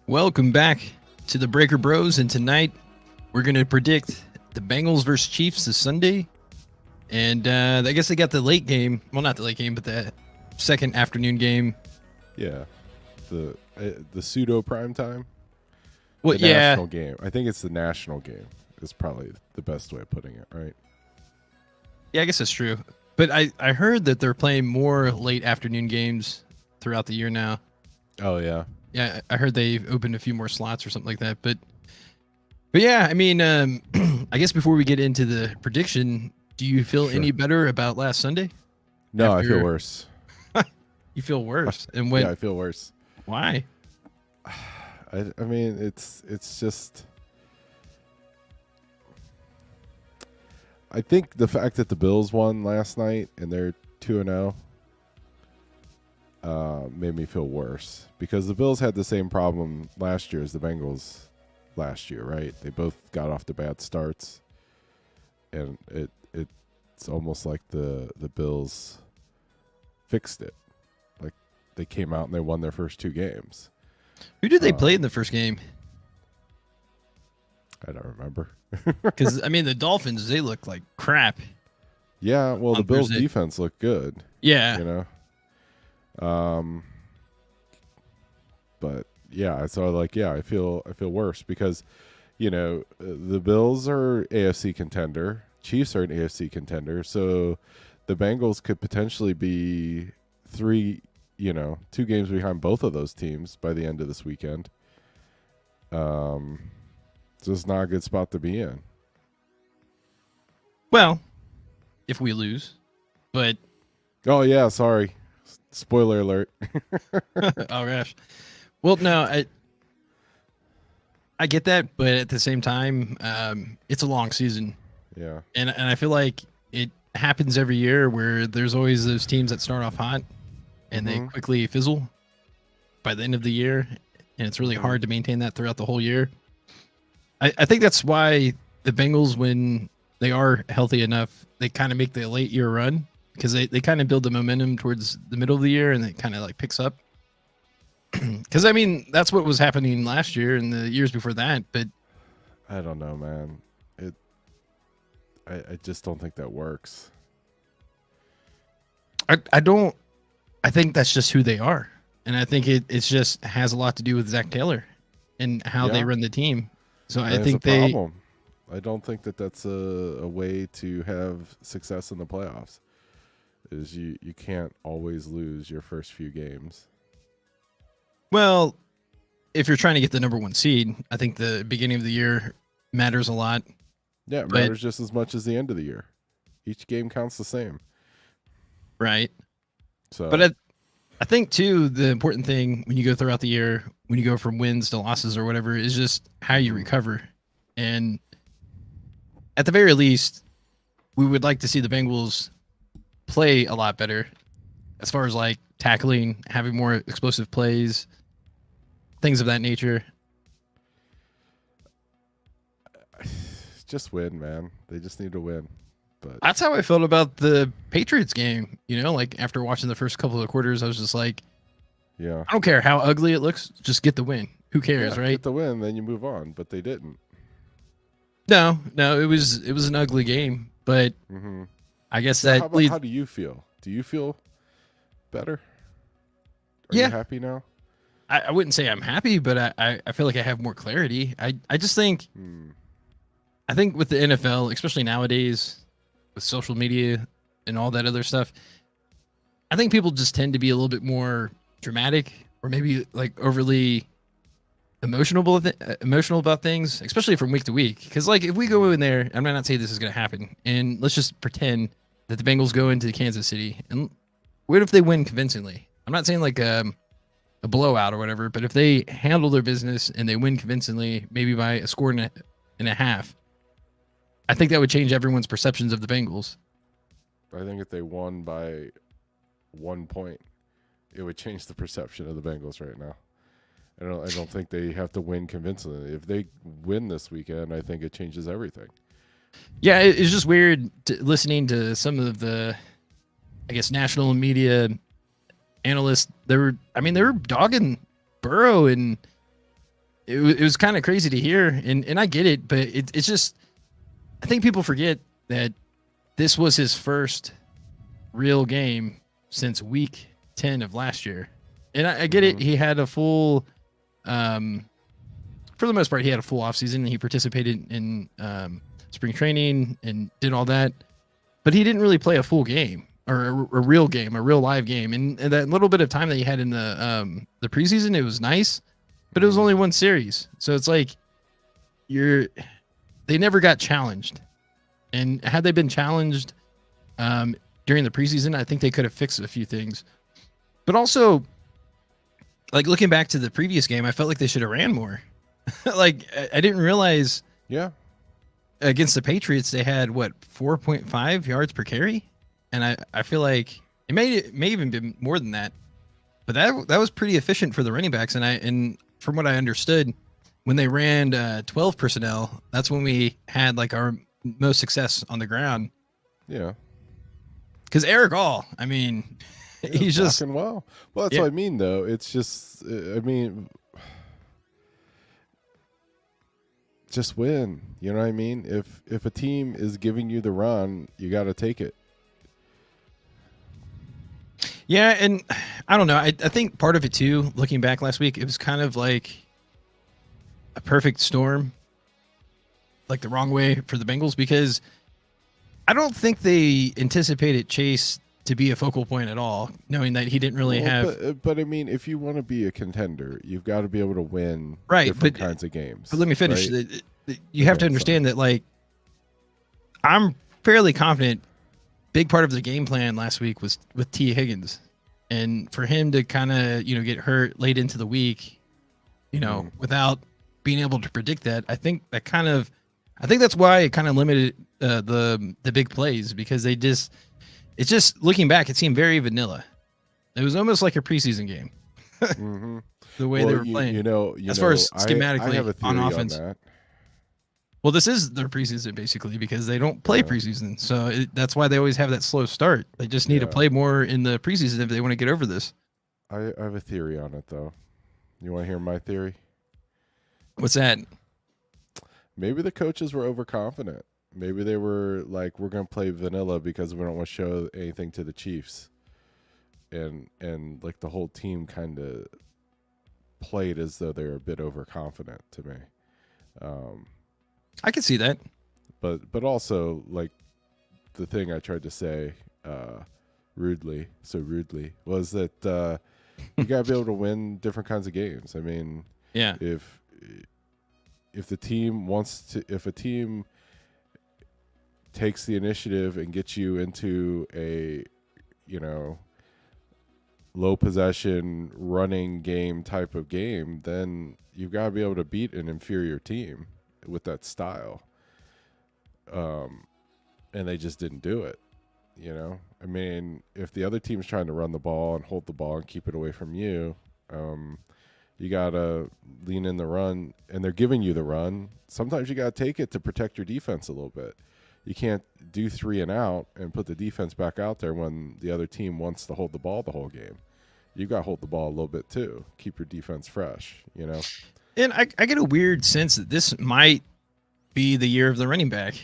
Welcome back to the Breaker Bros, and tonight we're going to predict the Bengals versus Chiefs this Sunday. And I guess they got the late game. Well, not the late game, but the second afternoon game. Yeah, the pseudo prime time. Well, the yeah, national game. I think it's the national game is probably the best way of putting it, right? yeah, I guess that's true. But I heard that they're playing more late afternoon games throughout the year now. Oh yeah. Yeah, I heard they've opened a few more slots or something like that. But yeah, I mean, I guess before we get into the prediction, do you feel any better about last Sunday? No, I feel worse. You feel worse, and when? Yeah, I feel worse. Why? I mean, it's just. I think the fact that the Bills won last night and they're 2-0 made me feel worse because the Bills had the same problem last year as the Bengals last year, right? They both got off to bad starts, and it's almost like the Bills fixed it. Like they came out and they won their first two games. Who did they play in the first game? I don't remember. Because I mean, the Dolphins, they look like crap. Yeah, well, the Bills' Thursday. defense looked good. Yeah, You know. But yeah, so like, yeah, I feel worse because, the Bills are AFC contender, Chiefs are an AFC contender, so the Bengals could potentially be 2 games behind both of those teams by the end of this weekend. So it's not a good spot to be in. well, if we lose, but Oh yeah, sorry. Spoiler alert. oh gosh, well, no, I get that, but at the same time, it's a long season, Yeah. and I feel like it happens every year where there's always those teams that start off hot and they quickly fizzle by the end of the year, and it's really hard to maintain that throughout the whole year. I think that's why the Bengals, when they are healthy enough, they kind of make the late year run because they kind of build the momentum towards the middle of the year and it kind of like picks up. Because I mean, that's what was happening last year and the years before that. But I don't know, man. I just don't think that works. I don't. I think that's just who they are, and I think it's just has a lot to do with Zach Taylor and how they Yeah. run the team. So I And think it's a problem. I don't think that's a way to have success in the playoffs. Is you can't always lose your first few games. well, if you're trying to get the number one seed, I think the beginning of the year matters a lot. Yeah, it But- matters just as much as the end of the year. Each game counts the same. Right. So, But I think too, the important thing when you go throughout the year, when you go from wins to losses or whatever, is just how you recover. And at the very least, we would like to see the Bengals play a lot better as far as like tackling, having more explosive plays, things of that nature. just win, man. They just need to win. But That's how I felt about the Patriots game. Like after watching the first couple of quarters, I was just like, yeah, I don't care how ugly it looks, just get the win. Who cares, right? get the win, then you move on. But they didn't. No, it was an ugly game, but Mm-hmm. I guess How, that leads. how do you feel? Do you feel better? Are Yeah. you happy now? I wouldn't say I'm happy, but I feel like I have more clarity. I just think I think with the NFL, especially nowadays with social media and all that other stuff, I think people just tend to be a little bit more dramatic or maybe like overly emotional about things, especially from week to week. Because like if we go in there, I'm not saying this is going to happen, and let's just pretend that the Bengals go into Kansas City, and what if they win convincingly? I'm not saying like a blowout or whatever, but if they handle their business and they win convincingly, maybe by a score and a half, I think that would change everyone's perceptions of the Bengals. I think if they won by 1 point, it would change the perception of the Bengals right now. I don't think they have to win convincingly. If they win this weekend, I think it changes everything. Yeah, it's just weird listening to some of the, I guess, national media analysts. They were dogging Burrow and it was kind of crazy to hear, and I get it, but it's just I think people forget that this was his first real game since week 10 of last year. And I get it. He had a full, for the most part, he had a full offseason. He participated in spring training and did all that. But he didn't really play a full game or a real game, a real live game. And that little bit of time that he had in the preseason, it was nice, but it was only one series. So it's like they never got challenged. And had they been challenged during the preseason, I think they could have fixed a few things. But also, like looking back to the previous game, I felt like they should have ran more. Like I didn't realize. Yeah. Against the Patriots, they had 4.5 yards per carry, and I feel like it may even be more than that. But that was pretty efficient for the running backs, and from what I understood, when they ran 12 personnel, that's when we had like our most success on the ground. Yeah. Because Eric All, I mean, he's just well. Well, that's what I mean, though. It's just, I mean, just win. You know what I mean? If a team is giving you the run, you got to take it. Yeah, and I don't know. I think part of it too, looking back last week, it was kind of like a perfect storm, like the wrong way for the Bengals, because I don't think they anticipated Chase to be a focal point at all, knowing that he didn't really have. But I mean, if you want to be a contender, you've got to be able to win different kinds of games. But let me finish. Right? You have to understand that, like, I'm fairly confident. Big part of the game plan last week was with T. Higgins, and for him to kind of get hurt late into the week, without being able to predict that, I think that's why it kind of limited the big plays, because it's just looking back, it seemed very vanilla. It was almost like a preseason game. The way they were playing, as far as schematically I have a theory on offense. On that. Well, this is their preseason basically, because they don't play preseason, so that's why they always have that slow start. They just need to play more in the preseason if they want to get over this. I have a theory on it, though. You want to hear my theory? What's that? Maybe the coaches were overconfident. Maybe they were like, we're going to play vanilla because we don't want to show anything to the Chiefs. And like the whole team kind of played as though they were a bit overconfident to me. I can see that. But also, like, the thing I tried to say rudely was that you got to be able to win different kinds of games. I mean, yeah. If a team takes the initiative and gets you into a, low possession running game type of game, then you've got to be able to beat an inferior team with that style. And they just didn't do it. I mean, if the other team's trying to run the ball and hold the ball and keep it away from you, you got to lean in the run, and they're giving you the run. Sometimes you got to take it to protect your defense a little bit. You can't do 3 and out and put the defense back out there when the other team wants to hold the ball the whole game. You got to hold the ball a little bit too. Keep your defense fresh, And I get a weird sense that this might be the year of the running back.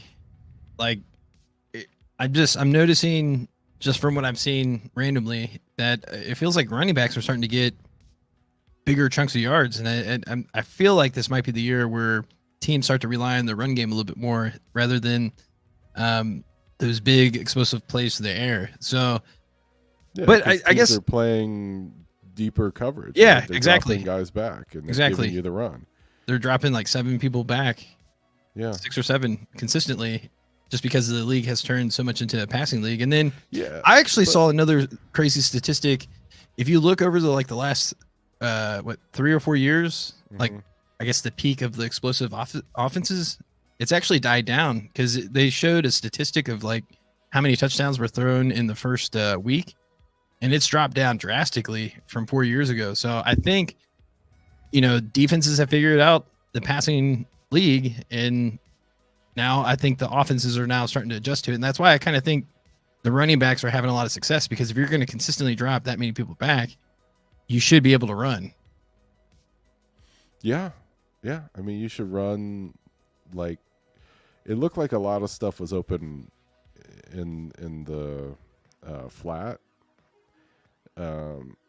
Like, I'm noticing just from what I've seen randomly that it feels like running backs are starting to get bigger chunks of yards, and I feel like this might be the year where teams start to rely on the run game a little bit more rather than those big explosive plays to the air. So, yeah, but I guess they're playing deeper coverage. Yeah, right? They're exactly. dropping guys back and they're giving you the run. They're dropping like 7 people back. Yeah, 6 or 7 consistently, just because the league has turned so much into a passing league. And then I actually saw another crazy statistic. If you look over the last 3 or 4 years, like I guess the peak of the explosive offenses, it's actually died down, because they showed a statistic of like how many touchdowns were thrown in the first week, and it's dropped down drastically from 4 years ago. So I think defenses have figured out the passing league, and now I think the offenses are now starting to adjust to it. And that's why I kind of think the running backs are having a lot of success, because if you're going to consistently drop that many people back, you should be able to run. Yeah. Yeah, I mean, you should run like it looked like a lot of stuff was open in the flat.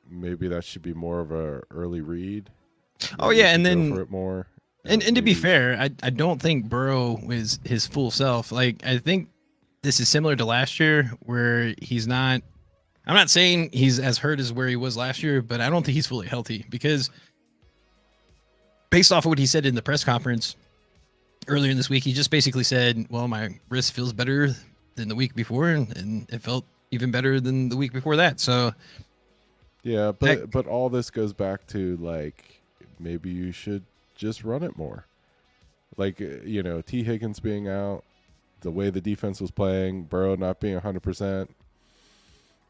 Maybe that should be more of a early read. Oh Maybe you yeah, and should go then for it more. and to Maybe be fair, I don't think Burrow was his full self. Like I think this is similar to last year where he's not. I'm not saying he's as hurt as where he was last year, but I don't think he's fully healthy because based off of what he said in the press conference earlier in this week, he just basically said, well, my wrist feels better than the week before, and it felt even better than the week before that. So, yeah, but all this goes back to like maybe you should just run it more. Like T. Higgins being out, the way the defense was playing, Burrow not being 100%.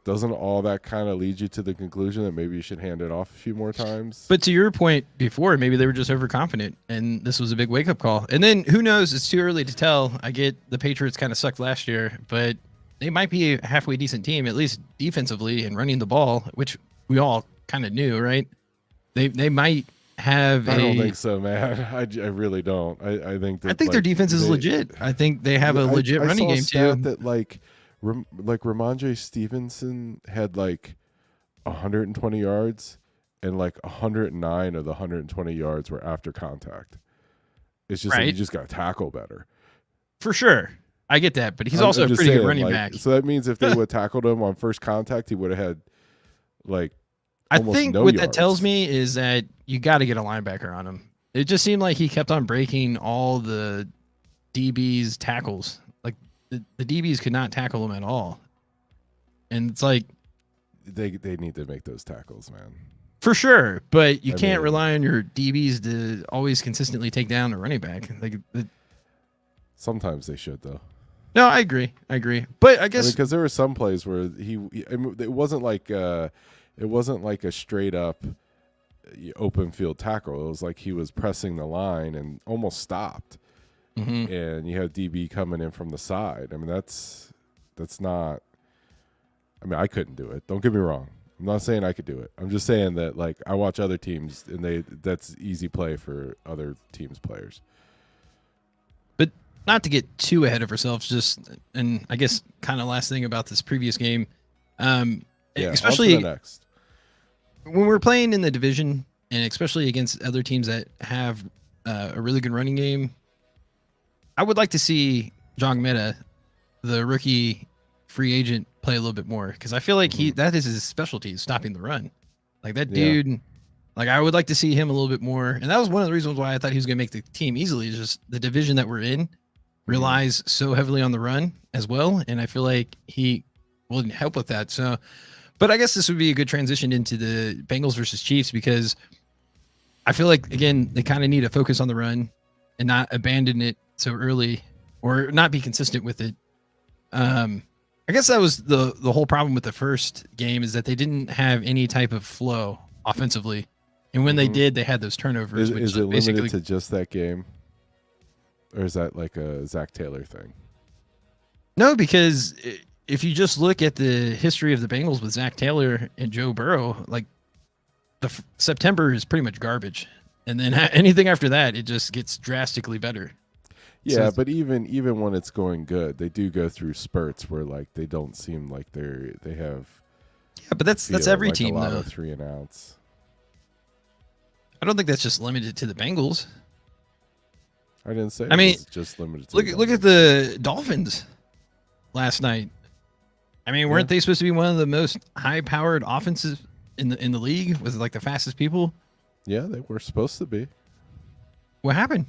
Doesn't all that kind of lead you to the conclusion that maybe you should hand it off a few more times? But to your point before, maybe they were just overconfident, and this was a big wake-up call. And then, who knows? It's too early to tell. I get the Patriots kind of sucked last year, but they might be a halfway decent team, at least defensively and running the ball, which we all kind of knew, right? They might have I don't think so, man. I really don't. I think that, I think their defense is legit. I think they have a legit running game, too. That, like Ramondre Stevenson had like 120 yards and like 109 of the 120 yards were after contact. It's just like you just got to tackle better. For sure. I get that, but he's also a pretty good running back. So that means if they would have tackled him on first contact, he would have had like I think what that tells me is that you got to get a linebacker on him. It just seemed like he kept on breaking all the DB's tackles. Like the DBs could not tackle him at all. And it's like they need to make those tackles, man. For sure, but you can't rely on your DBs to always consistently take down a running back. Like sometimes they should, though. No, I agree. But I guess because there were some plays where it wasn't like a straight up open field tackle. It was like he was pressing the line and almost stopped. Mm-hmm. And you have DB coming in from the side. I mean, that's not. I mean, I couldn't do it. Don't get me wrong. I'm not saying I could do it. I'm just saying that like I watch other teams and that's easy play for other teams' players. But not to get too ahead of ourselves, and I guess kind of last thing about this previous game, especially next. When we're playing in the division and especially against other teams that have a really good running game, I would like to see John Meta, the rookie free agent, play a little bit more because I feel like that is his specialty, stopping the run. Like that dude, like I would like to see him a little bit more. And that was one of the reasons why I thought he was going to make the team easily. Is just the division that we're in relies so heavily on the run as well, and I feel like he will help with that. So, but I guess this would be a good transition into the Bengals versus Chiefs because I feel like again they kind of need to focus on the run and not abandon it so early or not be consistent with it. I guess that was the whole problem with the first game is that they didn't have any type of flow offensively. And when they did, they had those turnovers. Is it limited to just that game? Or is that like a Zach Taylor thing? No, because if you just look at the history of the Bengals with Zach Taylor and Joe Burrow, like September is pretty much garbage. And then anything after that, it just gets drastically better. Yeah, but even when it's going good, they do go through spurts where like they don't seem like they have. Yeah, but that's every like team a lot though. Of 3 and outs. I don't think that's just limited to the Bengals. I didn't say. I mean, it's just limited. To look at the Dolphins last night. I mean, weren't they supposed to be one of the most high-powered offenses in the league with like the fastest people? Yeah, they were supposed to be. What happened?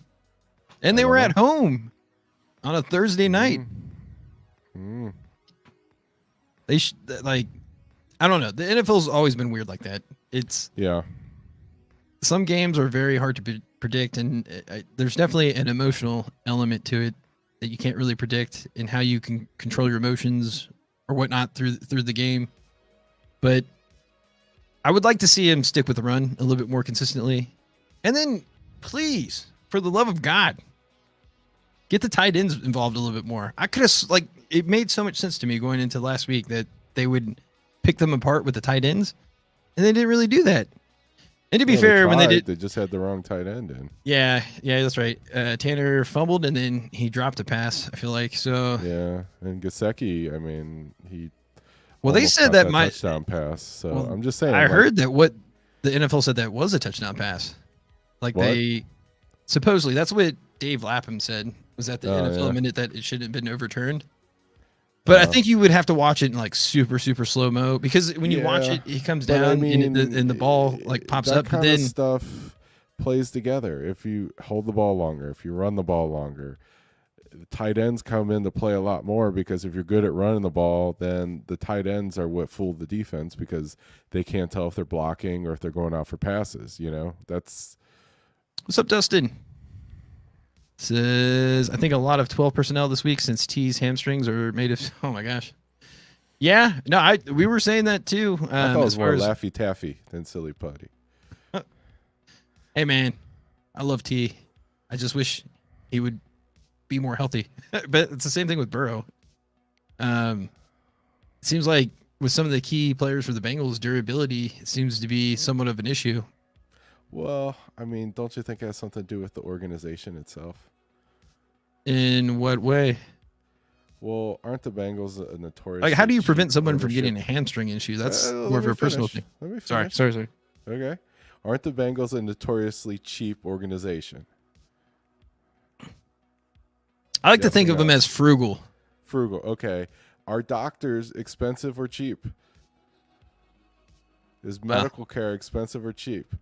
And they were at home on a Thursday night. They like, I don't know. The NFL's always been weird like that. It's some games are very hard to predict, and there's definitely an emotional element to it that you can't really predict in how you can control your emotions or whatnot through the game. But I would like to see him stick with the run a little bit more consistently, and then please, for the love of God, get the tight ends involved a little bit more. I could have it made so much sense to me going into last week that they would pick them apart with the tight ends, and they didn't really do that. And to be Well, they fair, when they tried. did, They just had the wrong tight end in. yeah, that's right. Tanner fumbled and then he dropped a pass. I feel like so. Yeah, and Gasecki, I mean, he Well, they almost said caught that that might. touchdown pass. So Well, I'm just saying. I like, heard that what the NFL said that was a touchdown pass. Like What? they supposedly that's what Dave Lapham said was that the Oh, NFL yeah. admitted that it shouldn't have been overturned. But I think you would have to watch it in like super slow mo because when you watch Yeah, it, he comes but I down mean, and the ball like pops that up. But kind then of stuff plays together. If you hold the ball longer, if you run the ball longer, the tight ends come into play a lot more because if you're good at running the ball, then the tight ends are what fool the defense because they can't tell if they're blocking or if they're going out for passes. You know, that's what's up, Dustin? Says I think a lot of 12 personnel this week since T's hamstrings are made of. Oh my gosh. Yeah, no, we were saying that too. I thought it As was far more as Laffy Taffy than Silly Putty. hey man, I love T. I just wish he would be more healthy. But it's the same thing with Burrow. It seems like with some of the key players for the Bengals, durability seems to be somewhat of an issue. Well, I mean, don't you think it has something to do with the organization itself? In what way? Well, aren't the Bengals a notorious? Like, how do you prevent someone from getting a hamstring issue? That's more of a personal thing. Let me Sorry. finish. Okay. Aren't the Bengals a notoriously cheap organization? I like to Yes think or of them no? as frugal. Frugal. Okay. Are doctors expensive or cheap? Is medical care expensive or cheap?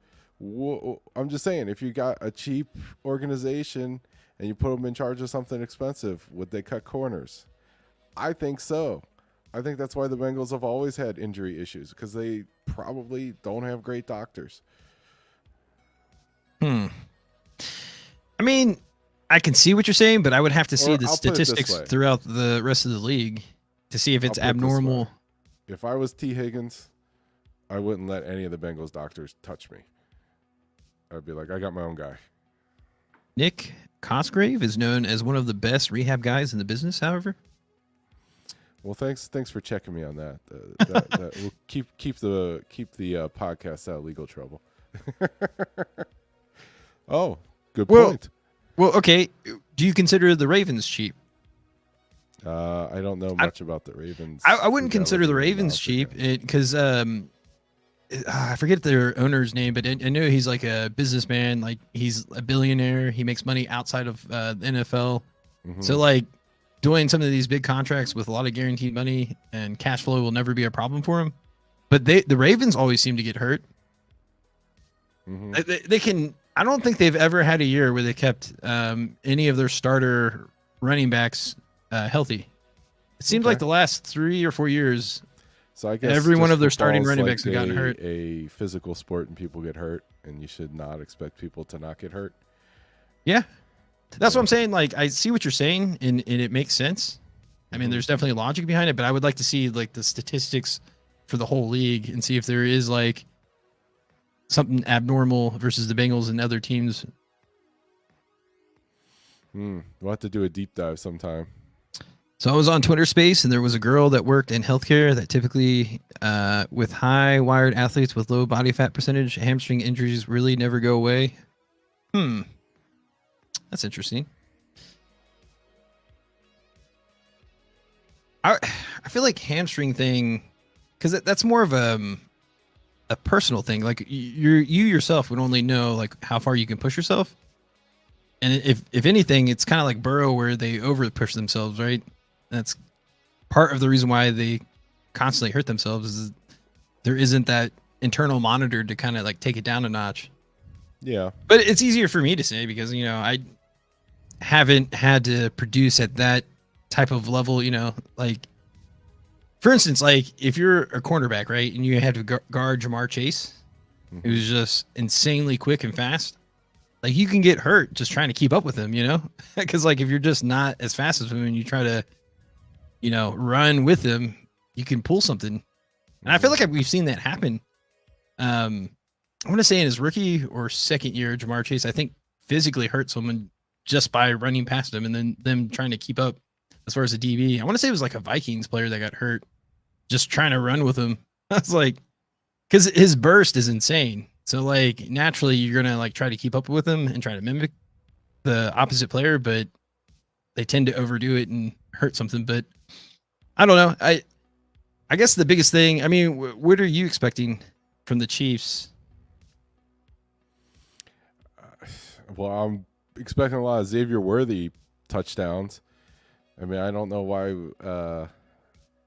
I'm just saying, if you got a cheap organization and you put them in charge of something expensive, would they cut corners? I think so. I think that's why the Bengals have always had injury issues because they probably don't have great doctors. I mean, I can see what you're saying, but I would have to see Or the I'll put it this statistics way. throughout the rest of the league to see if it's I'll put it this abnormal. way. If I was T. Higgins, I wouldn't let any of the Bengals doctors touch me. I'd be like, I got my own guy. Nick Cosgrave is known as one of the best rehab guys in the business, however. Well, thanks for checking me on that. We'll keep the podcast out of legal trouble. Oh, good point. Well, okay. Do you consider the Ravens cheap? I don't know much about the Ravens. I wouldn't consider the fidelity Ravens analysis cheap yet. because I forget their owner's name, but I know he's like a businessman. Like he's a billionaire. He makes money outside of the NFL. Mhm. So like doing some of these big contracts with a lot of guaranteed money and cash flow will never be a problem for him. But the Ravens always seem to get hurt. Mhm. They can. I don't think they've ever had a year where they kept any of their starter running backs healthy. It seems Okay. like the last 3 or 4 years, So I guess every one just of their starting football's running like backs have gotten hurt. A physical sport and people get hurt, and you should not expect people to not get hurt. Yeah, that's what I'm saying. Like I see what you're saying, and it makes sense. I mean, there's definitely logic behind it, but I would like to see like the statistics for the whole league and see if there is like something abnormal versus the Bengals and other teams. We'll have to do a deep dive sometime. So I was on Twitter Space, and there was a girl that worked in healthcare that typically, with high wired athletes with low body fat percentage, hamstring injuries really never go away. That's interesting. I feel like hamstring thing, because that's more of a personal thing. Like you yourself would only know like how far you can push yourself, and if anything, it's kind of like Burrow where they over push themselves, right? That's part of the reason why they constantly hurt themselves is there isn't that internal monitor to kind of like take it down a notch. Yeah. But it's easier for me to say because, you know, I haven't had to produce at that type of level, you know, like for instance, like if you're a cornerback, right, and you have to guard Jamar Chase, who's just insanely quick and fast, like you can get hurt just trying to keep up with him, you know, because like if you're just not as fast as him and you try to, you know, run with him, you can pull something. And I feel like we've seen that happen. I want to say in his rookie or second year, Jamar Chase, I think physically hurt someone just by running past him and then them trying to keep up as far as the DB. I want to say it was like a Vikings player that got hurt just trying to run with him. I was like, because his burst is insane. So like naturally you're gonna like try to keep up with them and try to mimic the opposite player, but they tend to overdo it and hurt something. But I don't know. I guess the biggest thing. I mean, what are you expecting from the Chiefs? Well, I'm expecting a lot of Xavier Worthy touchdowns. I mean, I don't know why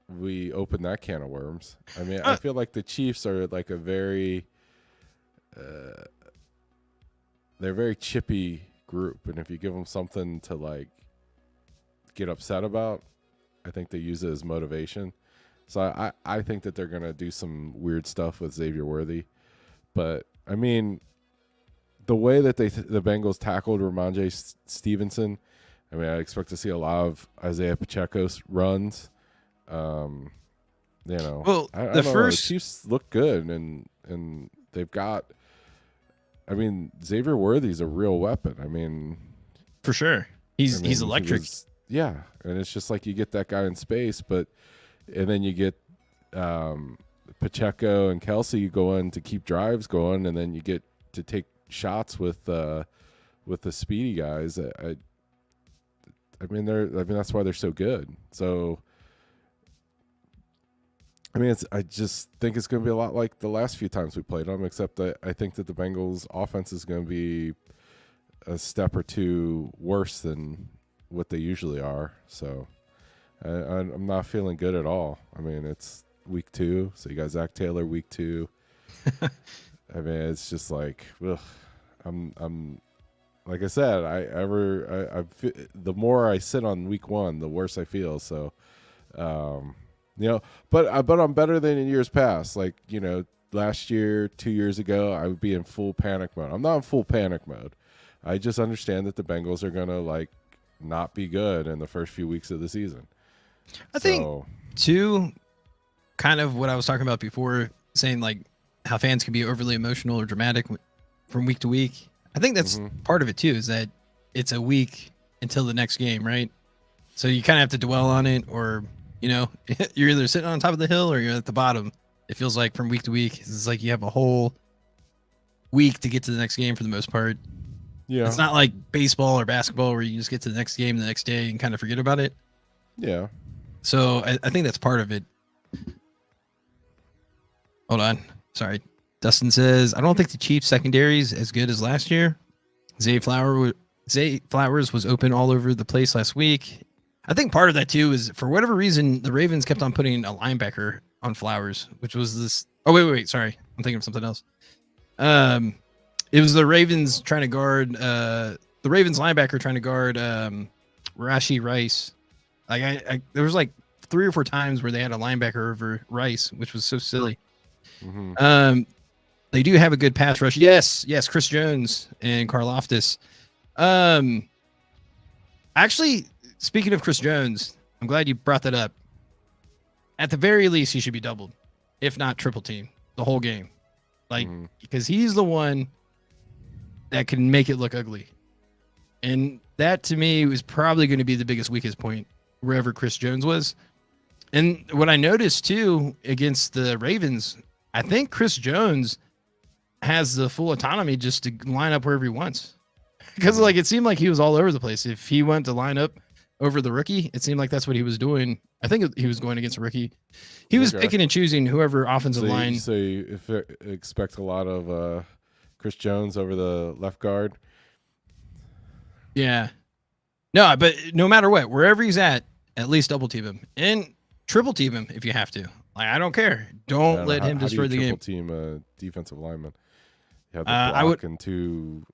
we opened that can of worms. I mean, I feel like the Chiefs are like a very they're a very chippy group, and if you give them something to like get upset about, I think they use it as motivation. So I think that they're gonna do some weird stuff with Xavier Worthy, but I mean, the way that the Bengals tackled Ramondre Stevenson, I mean, I expect to see a lot of Isaiah Pacheco's runs. You know, Well, I the don't know. The first Chiefs look good, and they've got. I mean, Xavier Worthy's a real weapon. I mean, for sure, he's he electric. Yeah, and it's just like you get that guy in space, and then you get Pacheco and Kelsey go in to keep drives going, and then you get to take shots with the speedy guys. I mean, that's why they're so good. So, I mean, I just think it's going to be a lot like the last few times we played them, except that I think that the Bengals' offense is going to be a step or two worse than what they usually are. So, I'm not feeling good at all. I mean, it's week 2, so you got Zach Taylor week 2. I mean, it's just like, ugh, I'm like I said, the more I sit on week 1, the worse I feel. So, you know, but I'm better than in years past. Like, you know, last year, 2 years ago, I would be in full panic mode. I'm not in full panic mode. I just understand that the Bengals are gonna like not be good in the first few weeks of the season. I think too, kind of what I was talking about before, saying like how fans can be overly emotional or dramatic from week to week. I think that's part of it too, is that it's a week until the next game, right? So you kind of have to dwell on it, or, you know, you're either sitting on top of the hill or you're at the bottom. It feels like from week to week, it's like you have a whole week to get to the next game for the most part. Yeah. It's not like baseball or basketball where you just get to the next game the next day and kind of forget about it. Yeah. So I think that's part of it. Hold on. Sorry. Dustin says, I don't think the Chiefs secondary is as good as last year. Zay Flowers was open all over the place last week. I think part of that too is, for whatever reason, the Ravens kept on putting a linebacker on Flowers, which was this. Oh, wait. Sorry. I'm thinking of something else. It was the Ravens trying to guard, the Ravens linebacker trying to guard Rashee Rice. Like there was like 3 or 4 times where they had a linebacker over Rice, which was so silly. They do have a good pass rush. Yes, Chris Jones and Karlaftis. Actually, speaking of Chris Jones, I'm glad you brought that up. At the very least, he should be doubled, if not triple team, the whole game. Like, because he's the one that can make it look ugly. And that, to me, was probably going to be the biggest weakest point, wherever Chris Jones was. And what I noticed, too, against the Ravens, I think Chris Jones has the full autonomy just to line up wherever he wants. Because, like, it seemed like he was all over the place. If he went to line up over the rookie, it seemed like that's what he was doing. I think he was going against a rookie. He was picking and choosing whoever offensive line. So you expect a lot of Chris Jones over the left guard? Yeah. No, but no matter what, wherever he's at least double team him. And triple team him if you have to. Like, I don't care. Don't let him destroy the game. Triple team a defensive lineman. You have the block and 2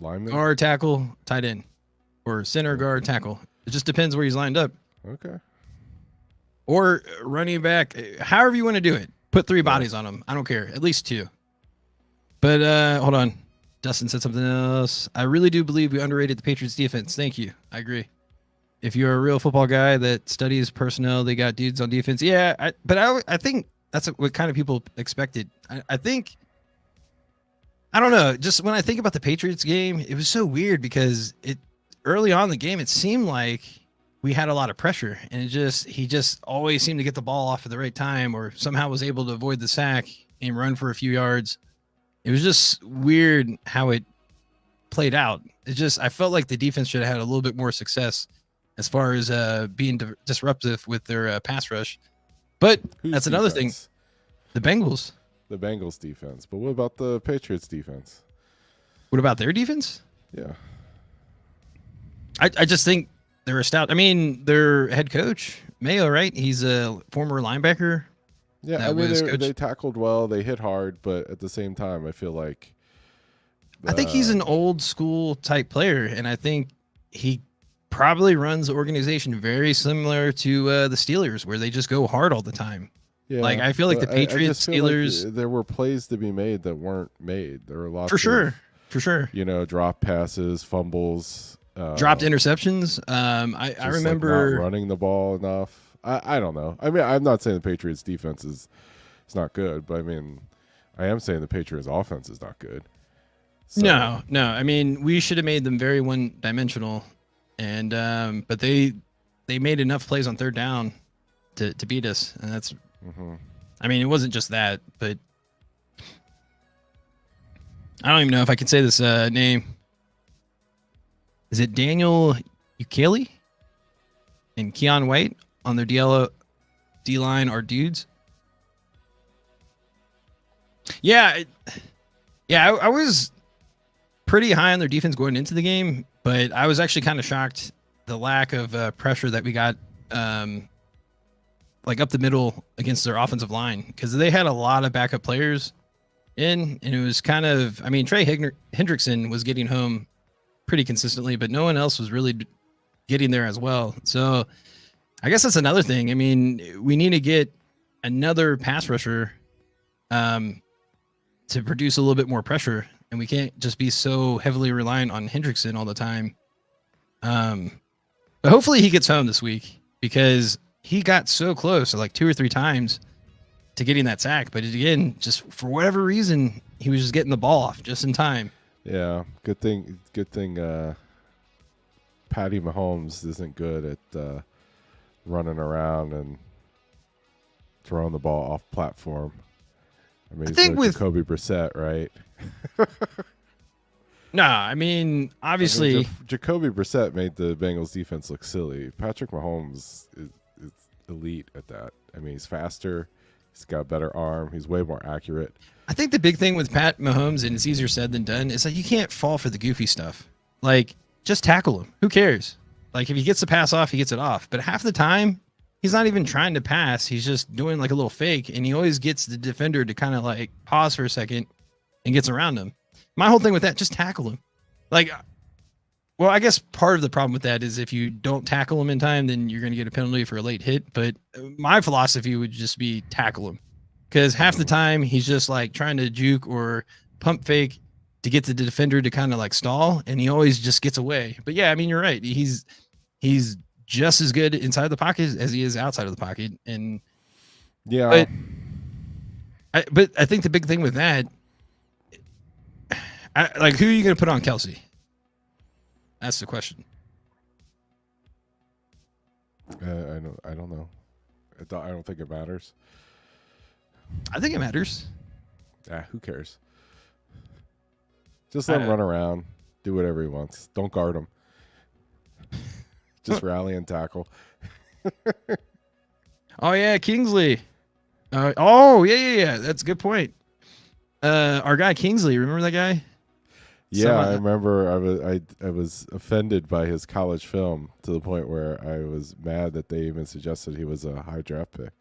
linemen. Guard, tackle, tight end. Or center, guard, tackle. It just depends where he's lined up. Okay. Or running back. However you want to do it. Put 3 bodies on him. I don't care. At least 2. But hold on. Dustin said something else. I really do believe we underrated the Patriots defense. Thank you. I agree. If you're a real football guy that studies personnel, they got dudes on defense. Yeah, I think that's what kind of people expected. I think, I don't know. Just when I think about the Patriots game, it was so weird because early on in the game, it seemed like we had a lot of pressure, and he just always seemed to get the ball off at the right time, or somehow was able to avoid the sack and run for a few yards. It was just weird how it played out. It just I felt like the defense should have had a little bit more success as far as being disruptive with their pass rush. But Whose that's another thing. defense? The Bengals. The Bengals defense. But what about the Patriots defense? What about their defense? Yeah. I just think they're a stout. I mean, their head coach Mayo, right? He's a former linebacker. Yeah, I mean they tackled well, they hit hard, but at the same time, I feel like I think he's an old school type player, and I think he probably runs the organization very similar to the Steelers, where they just go hard all the time. Yeah, like I feel like the Patriots, Steelers, like there were plays to be made that weren't made. There were lots for sure. You know, drop passes, fumbles, dropped interceptions. I remember like not running the ball enough. I don't know. I mean, I'm not saying the Patriots defense is not good, but I mean, I am saying the Patriots offense is not good. So. No. I mean, we should have made them very one-dimensional, and but they made enough plays on third down to beat us, and that's. Mm-hmm. I mean, it wasn't just that, but I don't even know if I can say this name. Is it Daniel Ukele and Keon White on their D line are dudes? Yeah, I was pretty high on their defense going into the game, but I was actually kind of shocked the lack of pressure that we got like up the middle against their offensive line, because they had a lot of backup players in, and it was kind of, I mean, Trey Hendrickson was getting home pretty consistently, but no one else was really getting there as well. So I guess that's another thing. I mean, we need to get another pass rusher to produce a little bit more pressure, and we can't just be so heavily reliant on Hendrickson all the time. But hopefully he gets home this week, because he got so close, like 2 or 3 times, to getting that sack. But again, just for whatever reason, he was just getting the ball off just in time. Yeah, good thing. Patty Mahomes isn't good at running around and throwing the ball off platform. I mean, he's with Jacoby Brissett, right? No, I mean, obviously, I mean, Jacoby Brissett made the Bengals defense look silly. Patrick Mahomes is elite at that. I mean, he's faster. He's got a better arm. He's way more accurate. I think the big thing with Pat Mahomes, and it's easier said than done, is that you can't fall for the goofy stuff. Like, just tackle him. Who cares? Like, if he gets the pass off, he gets it off. But half the time, he's not even trying to pass. He's just doing like a little fake, and he always gets the defender to kind of like pause for a second and gets around him. My whole thing with that, just tackle him. Like, well, I guess part of the problem with that is if you don't tackle him in time, then you're going to get a penalty for a late hit. But my philosophy would just be tackle him, because half the time he's just like trying to juke or pump fake to get the defender to kind of like stall, and he always just gets away. But yeah, I mean, you're right. He's just as good inside the pocket as he is outside of the pocket. And yeah, but I think the big thing with that, like, who are you going to put on Kelsey? That's the question. I don't know. I don't think it matters. I think it matters. Who cares? Just let him run around, do whatever he wants. Don't guard him. Just rally and tackle. Oh yeah, Kingsley. Yeah. That's a good point. Our guy Kingsley, remember that guy? Yeah, I remember. I was offended by his college film to the point where I was mad that they even suggested he was a high draft pick.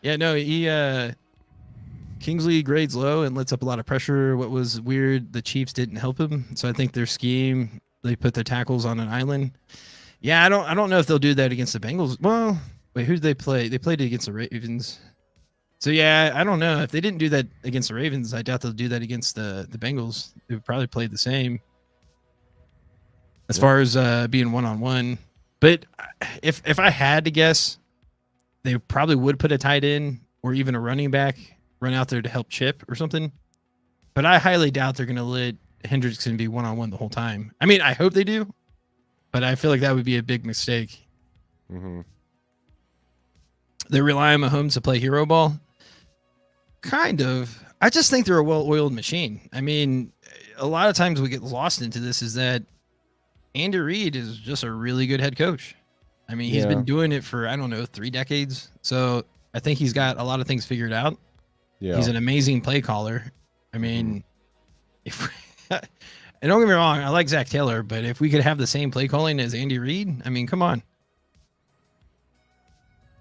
Yeah, no, Kingsley grades low and lets up a lot of pressure. What was weird, the Chiefs didn't help him, so I think their scheme, they put their tackles on an island. Yeah, I don't know if they'll do that against the Bengals. Well, wait, who did they play? They played it against the Ravens. So yeah, I don't know. If they didn't do that against the Ravens, I doubt they'll do that against the Bengals. They would probably play the same as far as being one-on-one. But if I had to guess, they probably would put a tight end or even a running back run out there to help chip or something. But I highly doubt they're going to let Hendrickson be one-on-one the whole time. I mean, I hope they do, but I feel like that would be a big mistake. Mm-hmm. They rely on Mahomes to play hero ball. Kind of. I just think they're a well-oiled machine. I mean, a lot of times we get lost into this is that Andy Reid is just a really good head coach. I mean, he's been doing it for, I don't know, 3 decades. So I think he's got a lot of things figured out. Yeah. He's an amazing play caller. I mean, if and don't get me wrong, I like Zach Taylor, but if we could have the same play calling as Andy Reid, I mean, come on.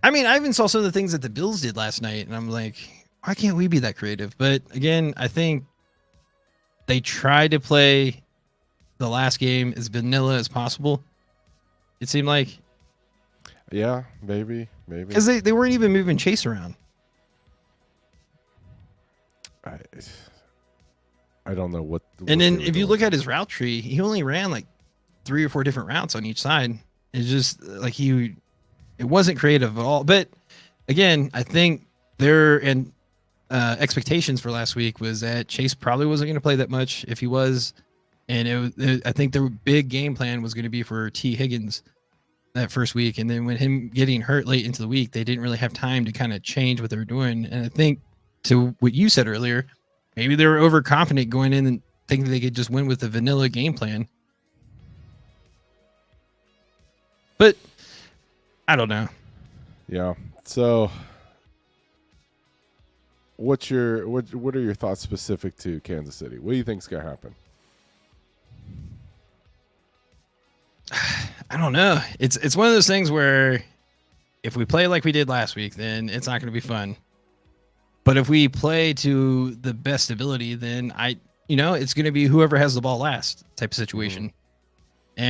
I mean, I even saw some of the things that the Bills did last night, and I'm like, why can't we be that creative? But again, I think they tried to play the last game as vanilla as possible. It seemed like. Yeah, maybe. Because they weren't even moving Chase around. I don't know what. And then if you look at his route tree, he only ran like 3 or 4 different routes on each side. It's just like it wasn't creative at all. But again, I think their expectations for last week was that Chase probably wasn't going to play that much if he was. And I think their big game plan was going to be for T. Higgins that first week. And then when him getting hurt late into the week, they didn't really have time to kind of change what they were doing. And I think to what you said earlier, maybe they were overconfident going in and thinking they could just win with the vanilla game plan. But I don't know. Yeah. So what are your thoughts specific to Kansas City? What do you think's going to happen? I don't know. It's one of those things where if we play like we did last week, then it's not going to be fun. But if we play to the best ability, then it's going to be whoever has the ball last type of situation. Mm-hmm.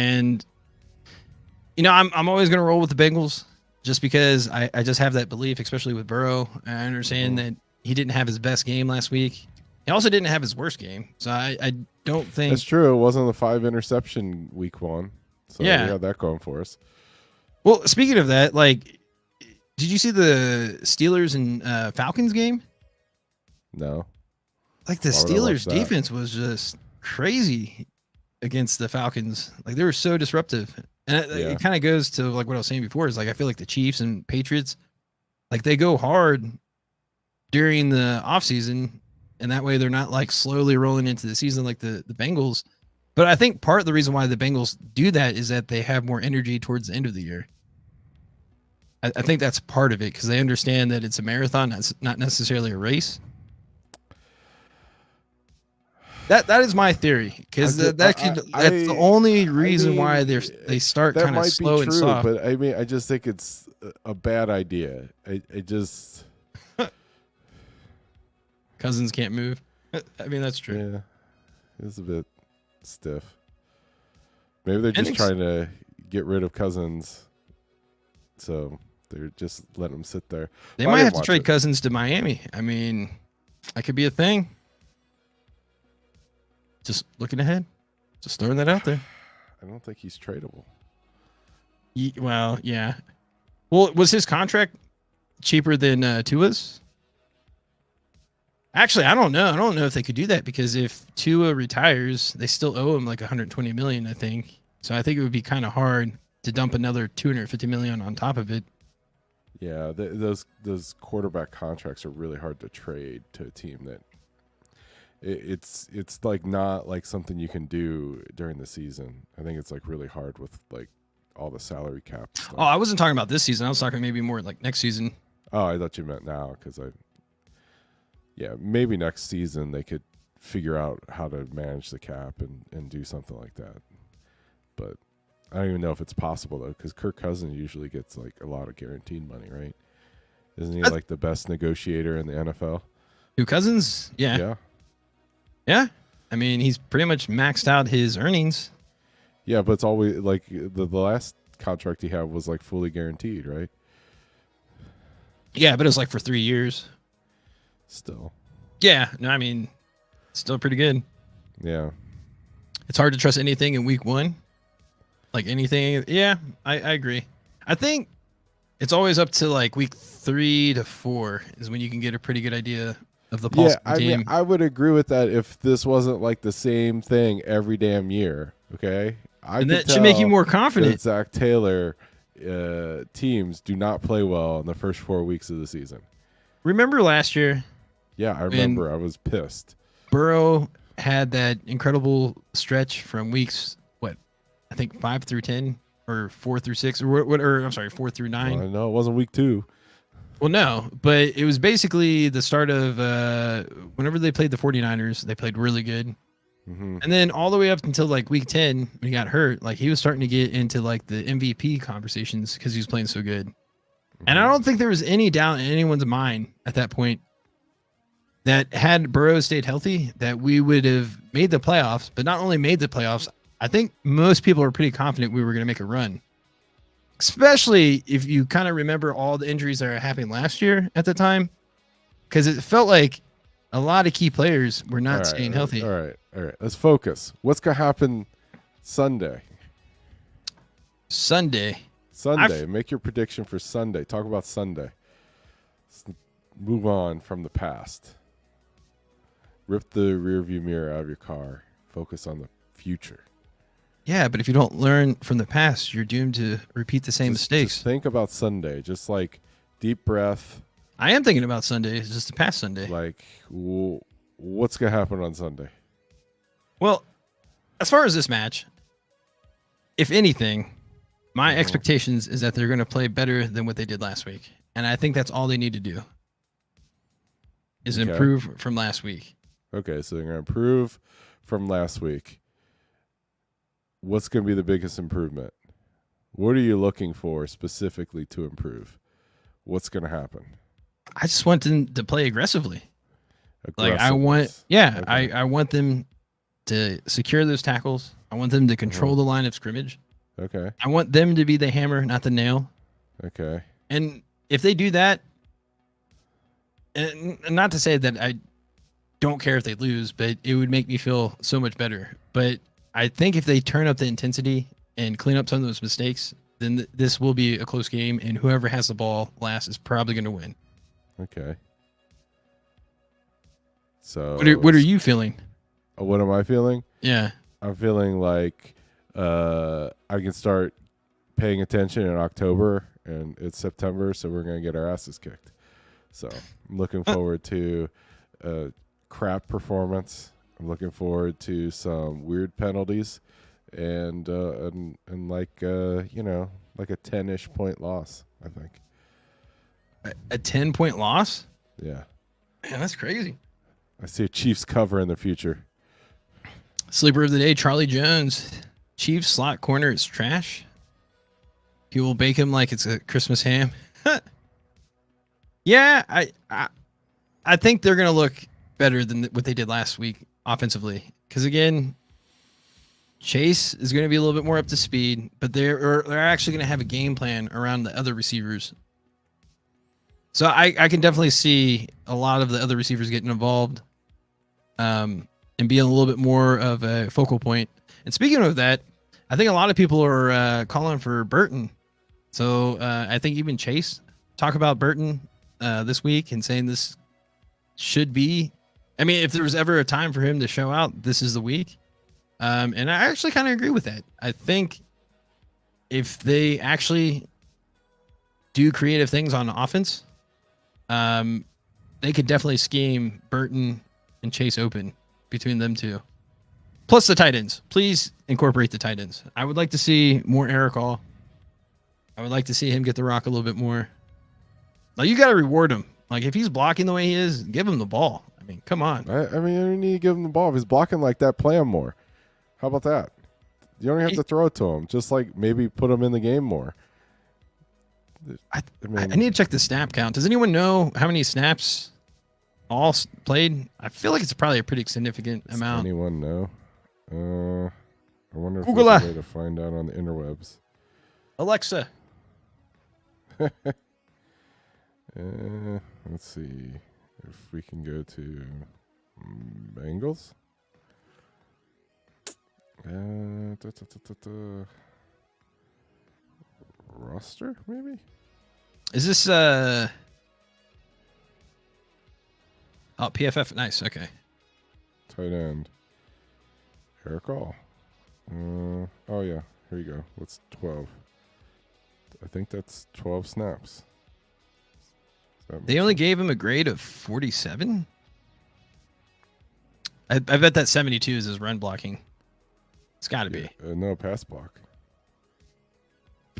And I'm always going to roll with the Bengals just because I just have that belief, especially with Burrow. I understand that he didn't have his best game last week. He also didn't have his worst game. So I don't think that's true. It wasn't the 5 interception week 1. So yeah, we got that going for us. Well, speaking of that, like, did you see the Steelers and Falcons game? No. Like the Steelers defense was just crazy against the Falcons. Like they were so disruptive. And it kind of goes to like what I was saying before is like I feel like the Chiefs and Patriots, like they go hard during the offseason, and that way they're not like slowly rolling into the season like the Bengals. But I think part of the reason why the Bengals do that is that they have more energy towards the end of the year. I think that's part of it because they understand that it's a marathon, it's not necessarily a race. That is my theory because that's the only reason why they start kind of slow and soft. But I mean, I just think it's a bad idea. I just Cousins can't move. I mean, that's true. Yeah, it's a bit stiff. Maybe they're just trying to get rid of Cousins, so they're just letting him sit there. They might have to trade Cousins to Miami. I mean, that could be a thing. Just looking ahead, just throwing that out there. I don't think he's tradable. Well, yeah. Well, was his contract cheaper than Tua's? Actually, I don't know. I don't know if they could do that because if Tua retires, they still owe him like $120 million, I think. So I think it would be kind of hard to dump another $250 million on top of it. Yeah, those quarterback contracts are really hard to trade to a team that it's like not like something you can do during the season. I think it's like really hard with like all the salary cap stuff. Oh, I wasn't talking about this season. I was talking maybe more like next season. Oh, I thought you meant now because maybe next season they could figure out how to manage the cap and do something like that. But I don't even know if it's possible though because Kirk Cousins usually gets like a lot of guaranteed money, right? Isn't he like the best negotiator in the NFL? Who, Cousins? Yeah. Yeah. Yeah. I mean, he's pretty much maxed out his earnings. Yeah, but it's always like the last contract he had was like fully guaranteed, right? Yeah, but it was like for 3 years. Still. Yeah. No, I mean, still pretty good. Yeah. It's hard to trust anything in week 1. Like anything. Yeah, I agree. I think it's always up to like week 3 to 4 is when you can get a pretty good idea of the pulse of the team. Mean, I would agree with that if this wasn't like the same thing every damn year. Okay, and that should make you more confident. Zach Taylor teams do not play well in the first 4 weeks of the season. Remember last year? Yeah, I when remember. I was pissed. Burrow had that incredible stretch from weeks, what, I think 5 through 10 or 4 through 6 or what, or I'm sorry, 4 through 9. Well, I know it wasn't week 2. Well, no, but it was basically the start of whenever they played the 49ers, they played really good. Mm-hmm. And then all the way up until like week 10, when he got hurt, like he was starting to get into like the MVP conversations because he was playing so good. And I don't think there was any doubt in anyone's mind at that point that had Burrow stayed healthy, that we would have made the playoffs, but not only made the playoffs, I think most people are pretty confident we were going to make a run. Especially if you kind of remember all the injuries that were happening last year at the time, because it felt like a lot of key players were not staying healthy. All right. Let's focus. What's going to happen Sunday? Sunday. Make your prediction for Sunday. Talk about Sunday. Let's move on from the past. Rip the rearview mirror out of your car. Focus on the future. Yeah, but if you don't learn from the past, you're doomed to repeat the same mistakes. Just think about Sunday. Just like deep breath. I am thinking about Sunday. It's just the past Sunday. Like, what's going to happen on Sunday? Well, as far as this match, if anything, my expectations is that they're going to play better than what they did last week. And I think that's all they need to do is improve from last week. Okay, so they're going to improve from last week. What's going to be the biggest improvement? What are you looking for specifically to improve? What's going to happen? I just want them to play aggressively. Like I want them to secure those tackles. I want them to control the line of scrimmage. Okay. I want them to be the hammer, not the nail. Okay. And if they do that, and not to say that I don't care if they lose, but it would make me feel so much better. But I think if they turn up the intensity and clean up some of those mistakes, then this will be a close game, and whoever has the ball last is probably going to win. Okay. So what are you feeling? What am I feeling? Yeah. I'm feeling like I can start paying attention in October, and it's September, so we're going to get our asses kicked. So I'm looking forward to a crap performance. I'm looking forward to some weird penalties and like like a 10-ish point loss, I think. A 10-point loss? Yeah. Man, that's crazy. I see a Chiefs cover in the future. Sleeper of the day, Charlie Jones. Chiefs slot corner is trash. He will bake him like it's a Christmas ham. Yeah, I think they're going to look better than what they did last week offensively. Because, again, Chase is going to be a little bit more up to speed, but they're actually going to have a game plan around the other receivers. So I can definitely see a lot of the other receivers getting involved and being a little bit more of a focal point. And speaking of that, I think a lot of people are calling for Burton. So I think even Chase talk about Burton this week and saying this should be. I mean, if there was ever a time for him to show out, this is the week. And I actually kind of agree with that. I think if they actually do creative things on offense, they could definitely scheme Burton and Chase open between them two. Plus the tight ends. Please incorporate the tight ends. I would like to see more Eric Hall. I would like to see him get the rock a little bit more. Like, you got to reward him. Like, if he's blocking the way he is, give him the ball. I mean, come on. I mean, you don't need to give him the ball. If he's blocking like that, play him more. How about that? You don't even have to throw it to him. Just like maybe put him in the game more. I need to check the snap count. Does anyone know how many snaps all played? I feel like it's probably a pretty significant amount. Anyone know? I wonder if Google there's a way to find out on the interwebs. Alexa. Let's see if we can go to Bengals. Roster, maybe? Is this PFF? Nice. Okay. Tight end. Eric Hall. Oh yeah, here you go. What's 12? I think that's 12 snaps. They only gave him a grade of 47. I bet that 72 is his run blocking. It's got to be. No pass block.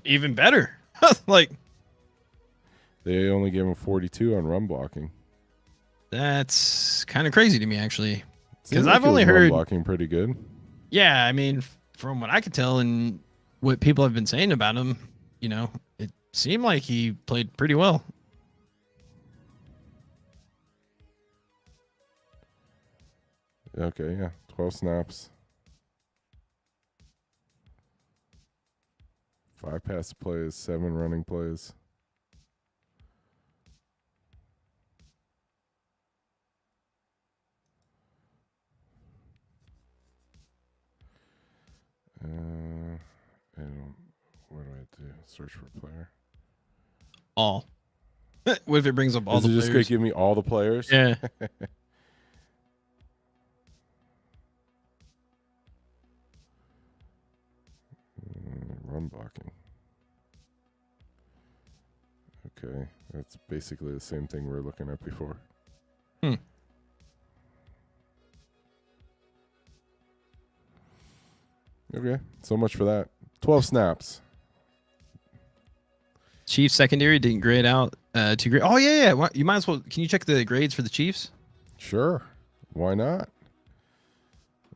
Even better. Like, they only gave him 42 on run blocking. That's kind of crazy to me, actually. Because I've only heard run blocking pretty good. Yeah, I mean, from what I could tell and what people have been saying about him, it seemed like he played pretty well. Okay, yeah. 12 snaps. 5 pass plays, 7 running plays. And what do I do? Search for player. All. What if it brings up all Is the it players? just going to give me all the players? Yeah. Run blocking. Okay, that's basically the same thing we were looking at before. Okay, so much for that. 12 snaps. Chiefs secondary didn't grade out too great. Oh yeah. You might as well. Can you check the grades for the Chiefs? Sure, why not?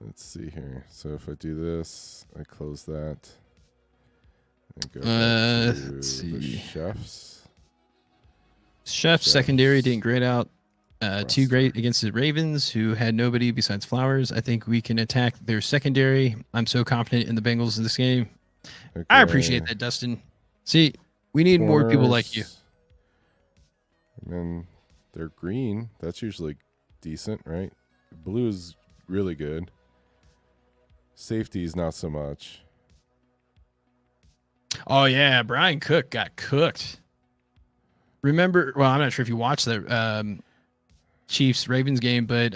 Let's see here. So if I do this, I close that. And go back to let's the see. Chefs. Secondary didn't grade out too great against the Ravens, who had nobody besides Flowers. I think we can attack their secondary. I'm so confident in the Bengals in this game. Okay. I appreciate that, Dustin. See, we need more people like you. And then they're green. That's usually decent, right? Blue is really good. Safety's not so much. Oh yeah, Brian Cook got cooked. Remember? Well, I'm not sure if you watched the Chiefs Ravens game, but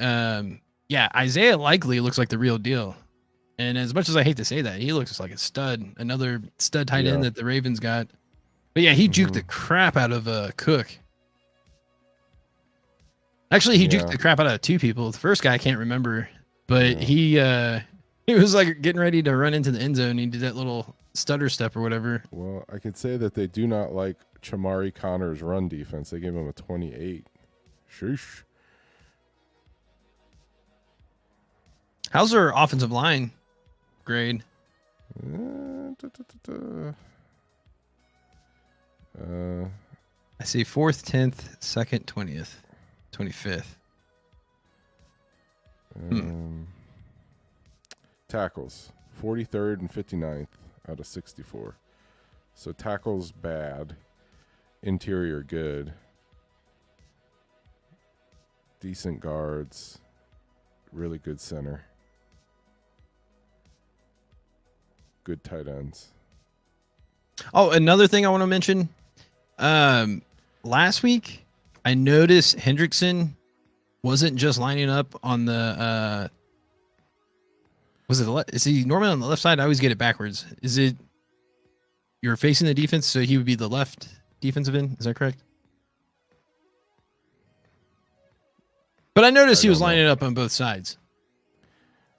yeah, Isaiah Likely looks like the real deal. And as much as I hate to say that, he looks like a stud, another stud tight end that the Ravens got. But yeah, he juked the crap out of Cook. Actually, he juked the crap out of 2 people. The first guy I can't remember, but he was like getting ready to run into the end zone. He did that little stutter step or whatever. Well, I can say that they do not like Chamari Connor's run defense. They gave him a 28. Sheesh. How's their offensive line grade? I see 4th, 10th, 2nd, 20th, 25th. Tackles 43rd and 59th out of 64. So tackles bad, interior good, decent guards, really good center, good tight ends. Oh, another thing I want to mention. Last week I noticed Hendrickson wasn't just lining up on the was it the left? Is he normally on the left side? I always get it backwards. Is it you're facing the defense, so he would be the left defensive end? Is that correct? But I noticed he was lining up on both sides,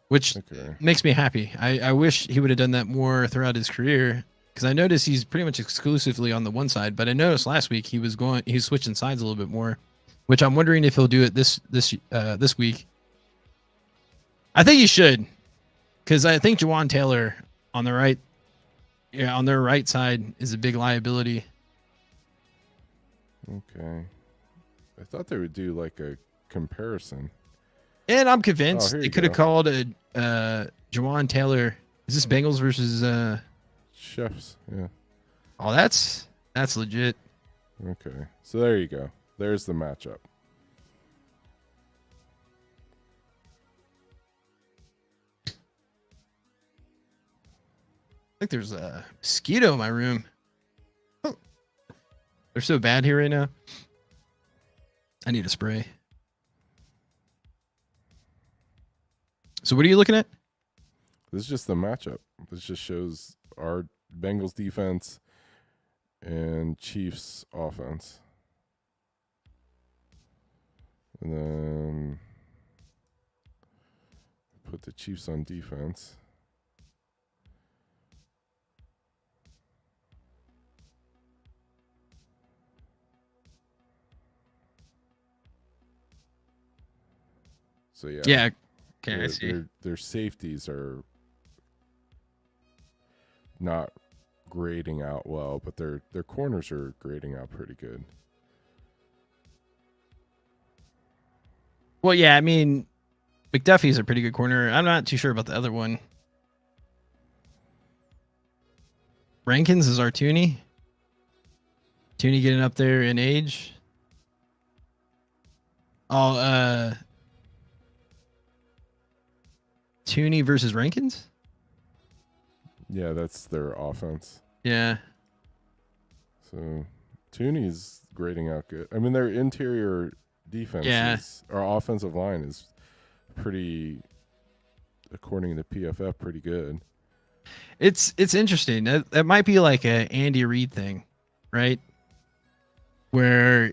which makes me happy. I wish he would have done that more throughout his career, because I noticed he's pretty much exclusively on the one side. But I noticed last week he was switching sides a little bit more, which I'm wondering if he'll do it this week. I think he should, because I think Jawan Taylor on the right, on their right side is a big liability. Okay, I thought they would do like a comparison. And I'm convinced they could have called a Jawan Taylor. Is this Bengals versus Chefs? Yeah. Oh, that's legit. Okay, so there you go. There's the matchup. I think there's a mosquito in my room. Oh. They're so bad here right now. I need a spray. So what are you looking at? This is just the matchup. This just shows our Bengals defense and Chiefs offense. And then put the Chiefs on defense. So yeah. Yeah. Okay, I see. Their safeties are not grading out well, but their corners are grading out pretty good. Well, yeah, I mean, McDuffie's a pretty good corner. I'm not too sure about the other one. Rankins is our Tooney. Tooney getting up there in age. Oh, Tooney versus Rankins? Yeah, that's their offense. Yeah. So Tooney's grading out good. I mean, their interior defense or offensive line is pretty, according to PFF, pretty good. It's interesting. That might be like a Andy Reid thing, right? Where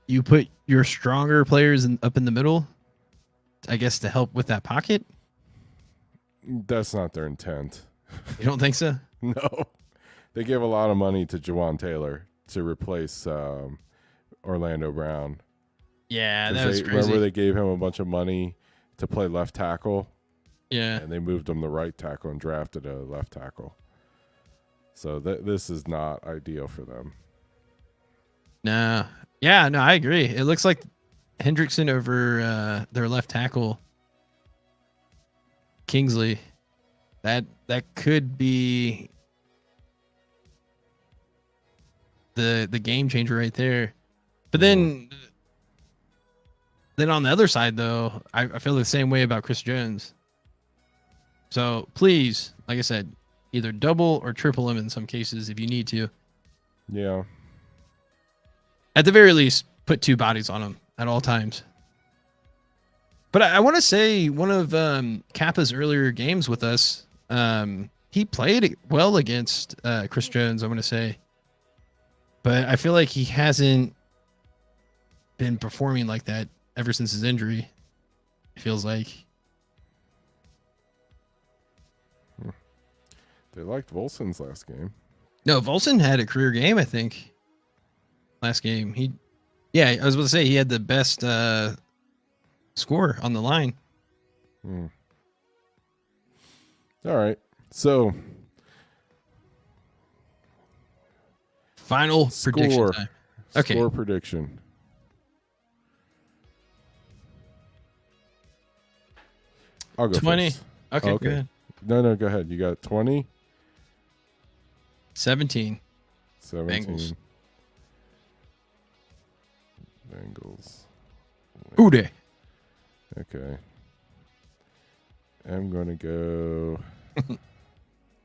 you put your stronger players up in the middle, I guess, to help with that pocket. That's not their intent. You don't think so? No. They gave a lot of money to Jawan Taylor to replace Orlando Brown. Yeah, that was crazy. Remember they gave him a bunch of money to play left tackle? Yeah. And they moved him to right tackle and drafted a left tackle. So this is not ideal for them. No. Yeah, no, I agree. It looks like Hendrickson over their left tackle, Kingsley. That could be the game changer right there. But then on the other side, though, I feel the same way about Chris Jones. So please, like I said, either double or triple him in some cases if you need to. Yeah. At the very least, put two bodies on him at all times. But I want to say one of Kappa's earlier games with us, he played well against Chris Jones, I want to say. But I feel like he hasn't been performing like that ever since his injury. It feels like. They liked Volson's last game. No, Volson had a career game, I think. Last game. I was about to say he had the best score on the line. All right. So final prediction time. Okay. Score prediction. I'll go 20. first. Okay, go ahead. No, go ahead. You got 20? 17. Bengals. Bengals. Ooh, day. Okay. I'm going to go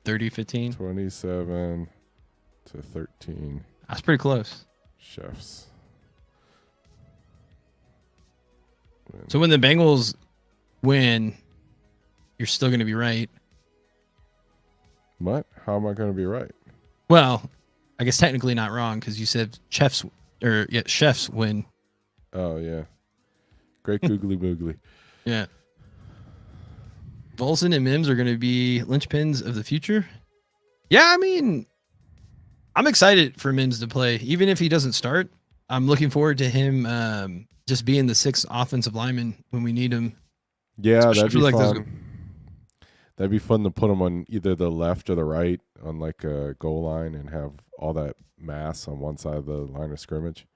30-15. 27-13. That's pretty close. Chefs. So when the Bengals win, you're still going to be right. What? How am I going to be right? Well, I guess technically not wrong because you said chefs win. Oh, yeah. Great googly boogly. Yeah. Volson and Mims are going to be linchpins of the future. Yeah, I mean, I'm excited for Mims to play. Even if he doesn't start, I'm looking forward to him just being the sixth offensive lineman when we need him. Yeah, Especially that'd be fun. That'd be fun to put him on either the left or the right on like a goal line and have all that mass on one side of the line of scrimmage.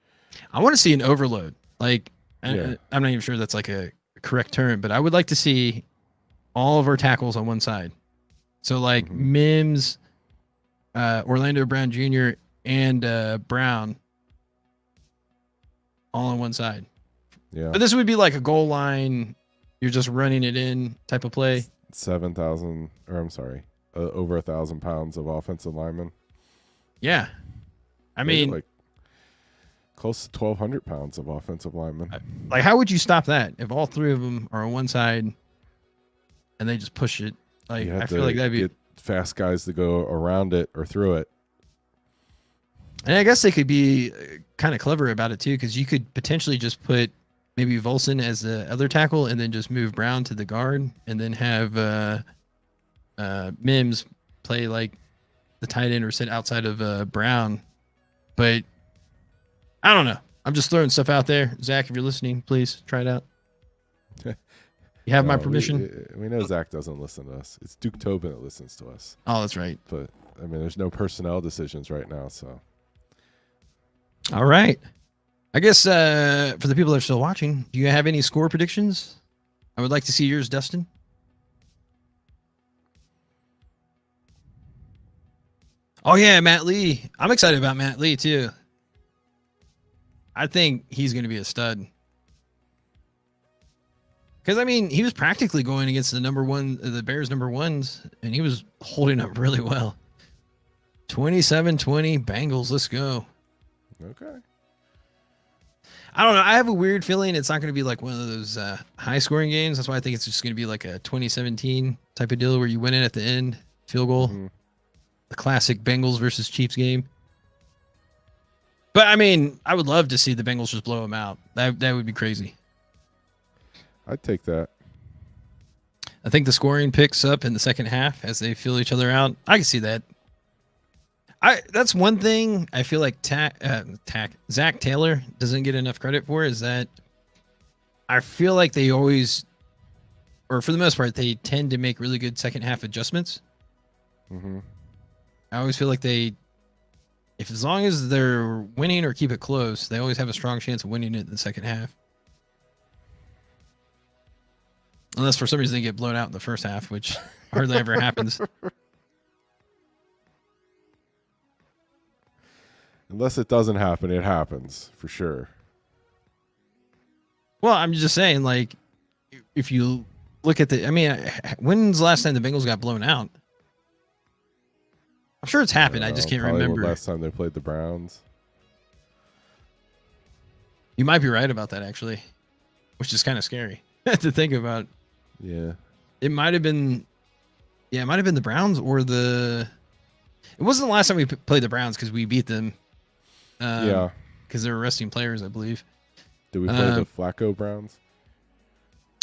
I want to see an overload. Like, I'm not even sure that's like a correct term, but I would like to see all of our tackles on one side. So like Mims, Orlando Brown Jr., and Brown all on one side. Yeah. But this would be like a goal line. You're just running it in type of play. 7,000, or I'm sorry, over 1,000 pounds of offensive linemen. Yeah. I mean, like close to 1,200 pounds of offensive linemen. Like, how would you stop that if all three of them are on one side and they just push it? Like, I feel like that'd be get fast guys to go around it or through it. And I guess they could be kind of clever about it too, because you could potentially just put maybe Volson as the other tackle, and then just move Brown to the guard, and then have Mims play like the tight end or sit outside of Brown. But I don't know. I'm just throwing stuff out there. Zach, if you're listening, please try it out. You have my permission. We know Zach doesn't listen to us. It's Duke Tobin that listens to us. Oh, that's right. But I mean, there's no personnel decisions right now, so. All right. I guess for the people that are still watching, do you have any score predictions? I would like to see yours, Dustin. Oh yeah, Matt Lee. I'm excited about Matt Lee too. I think he's going to be a stud. Because, I mean, he was practically going against the Bears number ones, and he was holding up really well. 27-20 Bengals. Let's go. Okay. I don't know. I have a weird feeling it's not going to be like one of those high-scoring games. That's why I think it's just going to be like a 2017 type of deal where you win it at the end, field goal. Mm-hmm. The classic Bengals versus Chiefs game. But, I mean, I would love to see the Bengals just blow them out. That would be crazy. I'd take that. I think the scoring picks up in the second half as they feel each other out. I can see that. That's one thing I feel like Zach Taylor doesn't get enough credit for, is that I feel like they always, or for the most part, they tend to make really good second half adjustments. Mm-hmm. I always feel like as long as they're winning or keep it close, they always have a strong chance of winning it in the second half. Unless for some reason they get blown out in the first half, which hardly ever happens. Unless it doesn't happen, it happens for sure. Well, I'm just saying, like, if you look at when's the last time the Bengals got blown out? I'm sure it's happened. I just can't remember. Last time they played the Browns. You might be right about that, actually, which is kind of scary to think about. Yeah. It might have been the Browns or it wasn't the last time we played the Browns because we beat them. Yeah. Because they were resting players, I believe. Did we play the Flacco Browns?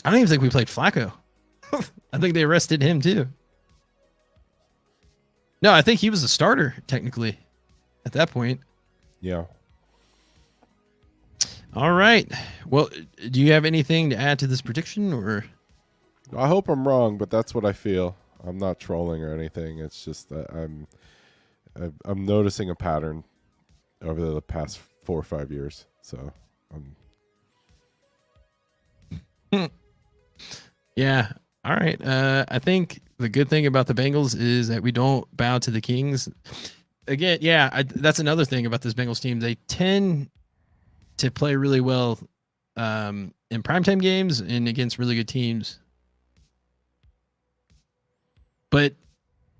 I don't even think we played Flacco. I think they arrested him too. No, I think he was the starter technically at that point. Yeah. All right. Well, do you have anything to add to this prediction, or? I hope I'm wrong, but that's what I feel. I'm not trolling or anything. It's just that I'm noticing a pattern over the past 4 or 5 years. So, yeah. All right. I think the good thing about the Bengals is that we don't bow to the Kings. Again, yeah, that's another thing about this Bengals team. They tend to play really well in primetime games and against really good teams. But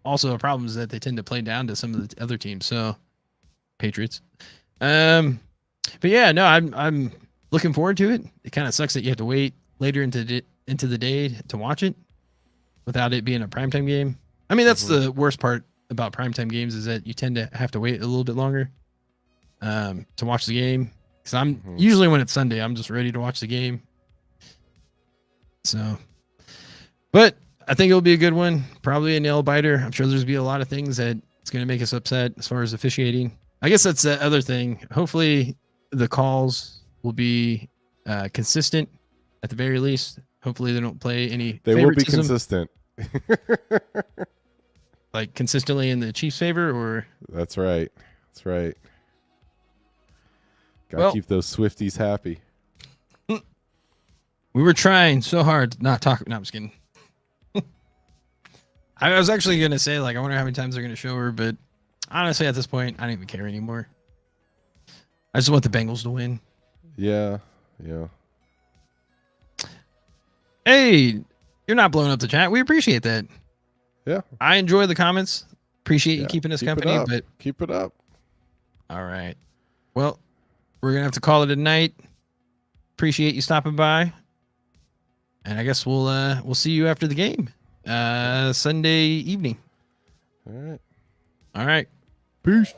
also a problem is that they tend to play down to some of the other teams. So Patriots. But yeah, no, I'm looking forward to it. It kind of sucks that you have to wait later into the day to watch it without it being a primetime game. I mean, that's the worst part about primetime games, is that you tend to have to wait a little bit longer to watch the game. Because I'm usually, when it's Sunday, I'm just ready to watch the game. So, but I think it'll be a good one. Probably a nail biter. I'm sure there's going to be a lot of things that it's going to make us upset as far as officiating. I guess that's the other thing. Hopefully the calls will be consistent at the very least. Hopefully they don't play any They will be consistent. Like consistently in the Chiefs' favor, or? That's right. That's right. Gotta keep those Swifties happy. We were trying so hard to not talk. No, I'm just kidding. I was actually going to say, like, I wonder how many times they're going to show her, but honestly, at this point, I don't even care anymore. I just want the Bengals to win. Yeah, yeah. Hey, you're not blowing up the chat. We appreciate that. Yeah. I enjoy the comments. Appreciate you keeping us company. But keep it up. All right. Well, we're going to have to call it a night. Appreciate you stopping by. And I guess we'll see you after the game. Sunday evening. All right. All right. Peace.